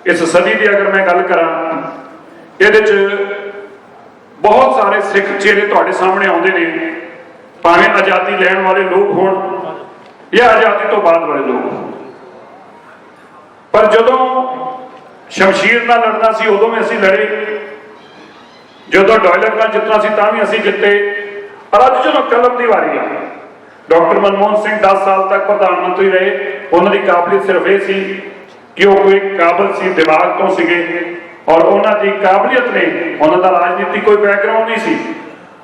इस सदी की अगर मैं गल करा ये बहुत सारे सिख चेहरे तुहाडे सामने आउंदे ने, भावें आज़ादी लैण वाले लोग होण या आज़ादी तो बाद वाले लोग होण। पर जदों शमशीर नाल लड़ना सी उदों भी असीं लड़े, जदों डॉयलर नाल जितना सी तां भी असीं जिते। पर अज जदों कलम की वारी आ, डॉक्टर मनमोहन सिंह 10 साल तक प्रधानमंत्री रहे, उन्होंने काबलियत सिर्फ ये सी कि वह कोई काबल सी, दिमाग तो सीगे और उन्होंने काबलियत ने, उन्होंने राजनीति कोई बैकग्राउंड नहीं सी,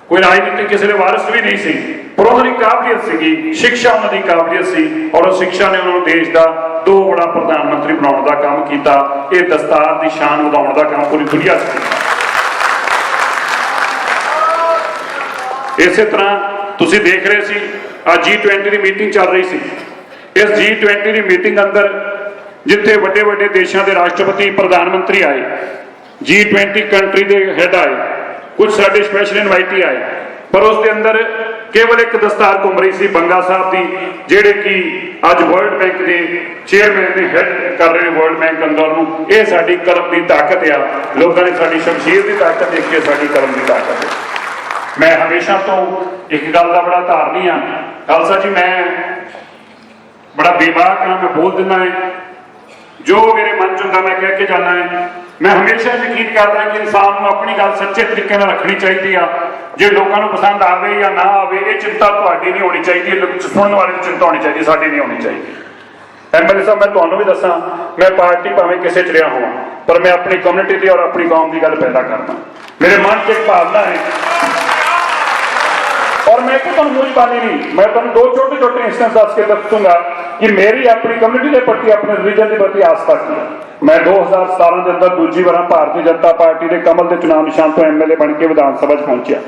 कोई राजनीति किसी के वारिस भी नहीं सी, पर उन्होंने काबलियत सी, शिक्षा उन्होंने काबलियत सी और उस शिक्षा ने उन्होंने देश का दो बड़ा प्रधानमंत्री बनाने का काम किया। ये दस्तार की शान बढ़ाने का काम पूरी दुनिया से। इस तरह तुसीं देख रहे सी आज G20 की मीटिंग चल रही सी। इस G20 की मीटिंग अंदर जिथे वड्डे वड्डे देशों के राष्ट्रपति प्रधानमंत्री आए, G20 कंट्री के हैड आए, कुछ साडे स्पैशल इनवाइटी आए, पर उसके अंदर केवल एक दस्तार घूम रही सी बंगा साहब की, जेड़े कि अज वर्ल्ड बैंक के चेयरमैन ने हैड कर रहे वर्ल्ड बैंक अंदर नूं। ये साडी कलम की ताकत आ, लोगों ने साडी शमशीर की ताकत देखी, साडी कलम की ताकत है। मैं हमेशा तो एक गल का बड़ा धारनी हाँ, खालसा जी मैं बड़ा बेबाक हाँ, मैं बोल देना है जो मेरे मन च मैं कह के जाना है। मैं हमेशा यकीन करता कि इंसान को अपनी गल सच्चे तरीके रखनी चाहिए आ, जो लोगों को पसंद आवे या ना आवे ये चिंता तुहाडी नहीं होनी चाहिए, सुनने वाले की चिंता होनी चाहिए, साडी नहीं होनी चाहिए। MLA साहब मैं तुहानूं भी दसां, मैं पार्टी भावें किसी च रहा होवां पर मैं अपनी कम्यूनिटी की और अपनी कौम की गल पैदा करना। मेरे मन च एक भावना है और मैं तो मुझबानी नहीं, मैं तुम दो छोटे छोटे इंस्टेंस दस के दसूंगा कि मेरी अपनी कम्यूनिटी के प्रति, अपने रिलीजन के प्रति आस्था की है। मैं 2017 के अंदर दूसरी बार भारतीय जनता पार्टी के कमल के चुनाव निशान तो MLA बन के विधान सभा पहुंचा।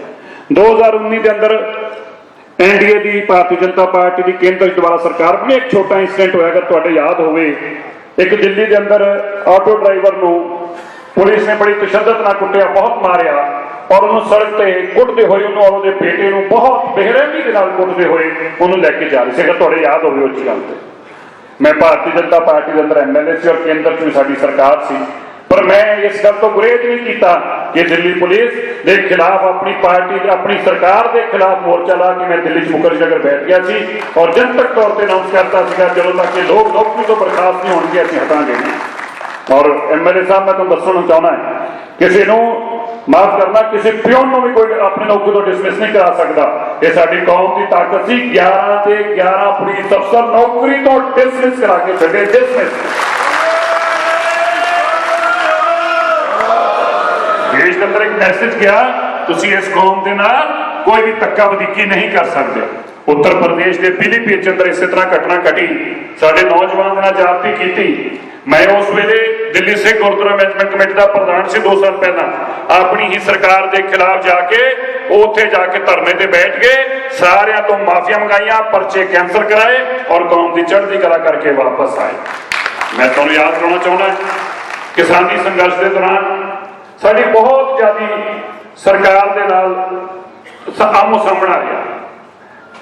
2019 के अंदर NDA की भारतीय जनता पार्टी की केंद्र द्वारा सरकार बनी। एक छोटा इंसिडेंट होया, अगर तुहाडे याद होवे, एक दिल्ली के अंदर ऑटो ड्राइवर को पुलिस ने बड़ी तशद्दद नाल कुटिया, बहुत मारिया और उन्होंने सड़क पर कुटते हुए उन्होंने और उसके बेटे को बहुत बेरहमी के नाल कुटते हुए उन्होंने लैके जा रहे थे। अगर तुहाडे याद होवे उस गल ते, मैं भारतीय जनता पार्टी के अंदर MLA सी और केंद्र च साडी सरकार सी, पर मैं इस गल तो गुरेज नहीं किया कि दिल्ली पुलिस के खिलाफ अपनी पार्टी, अपनी सरकार के खिलाफ मोर्चा ला के मैं दिल्ली मुकर जगह बैठ गया सी और जनतक तौर पर अनाउंस करता जो तक कि लोग नौकरी तो बर्खास्त नहीं होंगे असं हटांगे। और MLA साहब मैं तुम दसना चाहना है, किसी को माफ करना, किसी प्योन को भी कोई अपनी नौकरी तो डिसमिस नहीं करा सकता। ये साडी कौम की ताकत सी, 11 से 11 पुलिस अफसर नौकरी तो डिसमिस करा के छड्डे, डिसमिस। देश के अंदर एक मैसेज गया, तुसी इस कौम के नाल कोई भी धक्का वधीकी नहीं कर सकते। उत्तर प्रदेश के पीलीभीत के अंदर इस तरह घटना घटी, साडे नौजवान ने जाति की। मैं उस वेले दिल्ली सिख गुरुद्वारा मैनेजमेंट कमेटी का प्रधान से 2 साल पहला अपनी ही सरकार के खिलाफ जाके उत्थे जाके धरने ते बैठ गए, सारियां तो माफिया मंगाइया, पर्चे कैंसल कराए और कौम की चढ़ती कला करके वापस आए। मैं तुहानूं याद कराना चाहना किसानी संघर्ष के दौरान साडी बहुत ज्यादा सरकार के नाल आमो सामना रहा।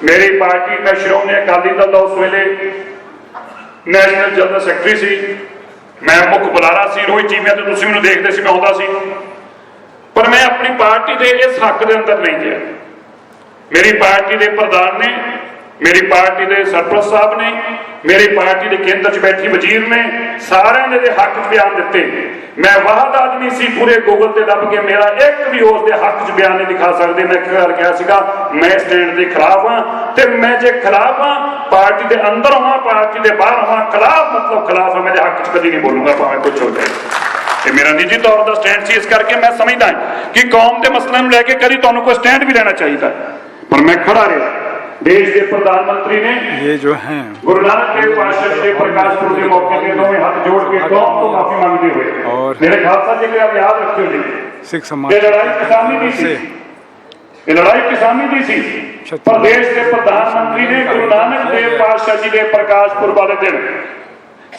मेरी पार्टी, मैं श्रोमणी अकाली दल का उस वेले नैशनल जनरल सैकटरी सी, मैं मुख बुलारा सी, रोज टीवियां ते तुसीं मैनूं देखदे सी, मैं आउंदा सी, पर मैं अपनी पार्टी के इस हक के अंदर नहीं गया। मेरी पार्टी के प्रधान ने, मेरी पार्टी के सरपंच साहब ने, मेरी पार्टी के केंद्र च बैठी वजीर ने, सारे ने हक च बयान दिते। मैं वाहद आदमी सी पूरे गूगल से लभ के मेरा एक भी उसके हक च बयान नहीं दिखा सकते। मैं गल कहा सीगा, मैं स्टैंड के खिलाफ हाँ, तो मैं जे खिलाफ हाँ पार्टी के अंदर होवां, पार्टी के बाहर होवां, खिलाफ मतलब खिलाफ है, मेरे हक च कभी नहीं बोलूंगा भावें कुछ हो जाए। ये मेरा निजी तौर का स्टैंड सी, इस करके मैं समझदा कि कौम के मसलों लैके कभी तुहानूं कोई स्टैंड भी लेना चाहिए, पर मैं खड़ा रहा। देश के प्रधानमंत्री ने ये जो है गुरु नानक देव पातशाह के प्रकाश पुरब के मौके पर दोवें हाथ जोड़ के कौम को माफी मांगते हुए, और मेरे खालसा जी आप याद रखियो जी, सिख समाज लड़ाई किसानी दी सी, ये लड़ाई किसानी दी सी, पर देश के प्रधानमंत्री ने गुरु नानक देव पातशाह जी के प्रकाश पुरब वाले दिन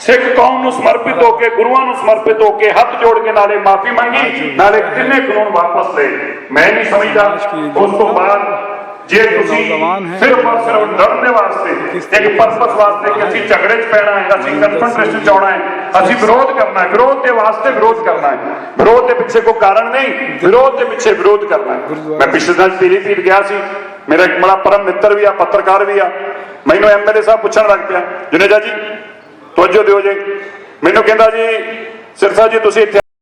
सिख कौम नूं समर्पित होकर, गुरुआं नूं समर्पित होकर हाथ जोड़ के नाले माफी मंगी, नाले किन्ने कानून वापस ले। मैं नहीं समझदा उस तो बाद ਜੇ ਤੁਸੀਂ ਸਿਰਫ ਔਰ ਸਿਰਫ ਲੜਨ ਦੇ ਵਾਸਤੇ ਇੱਕ ਪਰਪਸ ਵਾਸਤੇ ਕਿ ਅਸੀਂ ਝਗੜੇ 'ਚ ਪੈਣਾ ਹੈ, ਅਸੀਂ ਕਨਫਰੰਟੇਸ਼ਨ 'ਚ ਆਉਣਾ ਹੈ, ਅਸੀਂ ਵਿਰੋਧ ਕਰਨਾ ਹੈ, ਵਿਰੋਧ ਦੇ ਵਾਸਤੇ ਵਿਰੋਧ ਕਰਨਾ ਹੈ, ਵਿਰੋਧ ਦੇ ਪਿੱਛੇ ਕੋਈ ਕਾਰਨ ਨਹੀਂ, ਵਿਰੋਧ ਦੇ ਪਿੱਛੇ ਵਿਰੋਧ ਕਰਨਾ ਹੈ। ਮੈਂ ਪਿਛਲੇ ਦਿਨ ਪੀਲੀਭੀਤ ਗਿਆ ਸੀ, ਮੇਰਾ ਇੱਕ ਬੜਾ ਪਰਮ ਮਿੱਤਰ ਵੀ ਆ, ਪੱਤਰਕਾਰ ਵੀ ਆ, ਮੈਨੂੰ ਐਮਐਲਏ ਸਾਹਿਬ ਪੁੱਛਣ ਲੱਗ ਪਿਆ, ਜੁਨੇਜਾ ਜੀ ਤਵੱਜੋ ਦਿਓ ਜੀ, ਮੈਨੂੰ ਕਹਿੰਦਾ ਜੀ ਸਿਰਸਾ ਜੀ ਤੁਸੀਂ ਇੱਥੇ